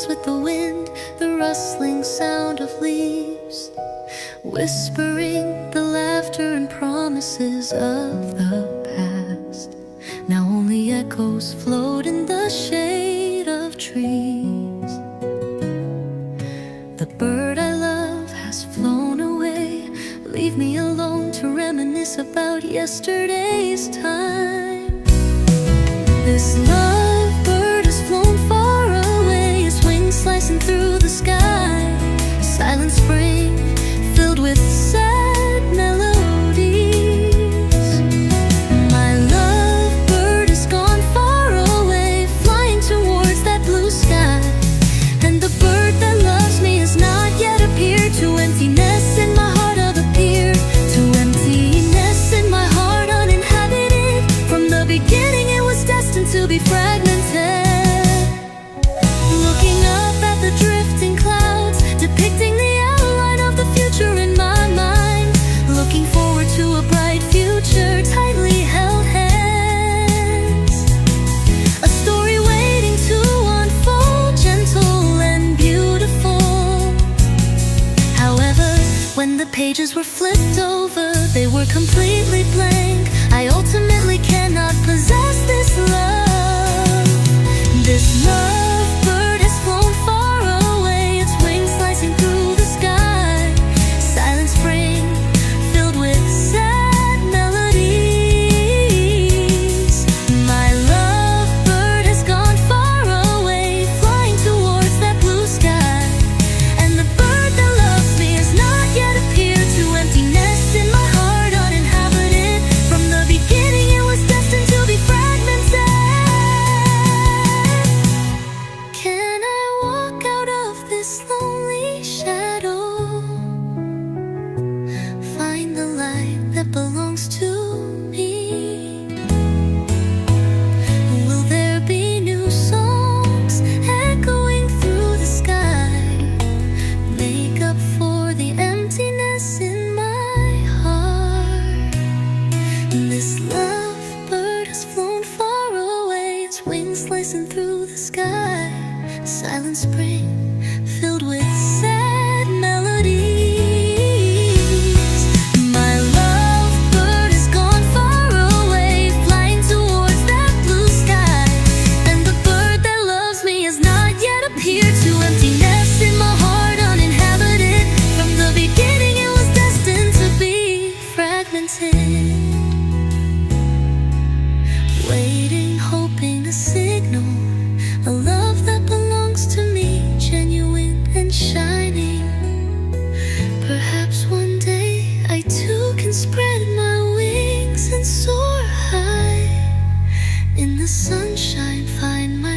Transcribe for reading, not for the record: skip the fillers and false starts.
goes with the wind, the rustling sound of leaves, whispering the laughter and promises of the past. Now only echoes float in the shade of trees. The bird I love has flown away. Leave me alone to reminisce about yesterday's time. This lovebird has flown far away, its wings slicing through the sky. Silent spring filled with sad melodies. My lovebird has gone far away, flying towards that blue sky. And the bird that loves me has not yet appeared. To emptiness in my heart I've appeared, to emptiness in my heart uninhabited. From the beginning it was destined to be fragmented. Looking up at the drifting clouds, depicting the outline of the future in my mind. Looking forward to a bright future, tightly held hands. A story waiting to unfold, gentle and beautiful. However, when the pages were flipped over, they were completely blank. I ultimately cannot possess this love. This lovebird has flown far away, its wings slicing through the sky. Silent spring filled with sad melodies. My lovebird has gone far away, flying towards that blue sky. And the bird that loves me has not yet appeared. To emptiness in my heart uninhabited. From the beginning it was destined to be fragmented. Can I walk out of this lonely shadow? Find the light that belongs to me. Will there be new songs echoing through the sky? Make up for the emptiness in my heart. This lovebird has flown far away, its wings slicing through the sky. Silent spring filled with sad melodies. My lovebird has gone far away, flying towards that blue sky. And the bird that loves me has not yet appeared. To emptiness in my heart uninhabited. From the beginning it was destined to be fragmented. Waiting, hoping a signal, a love that belongs to me, genuine and shining. Perhaps one day I too can spread my wings and soar high. In the sunshine find my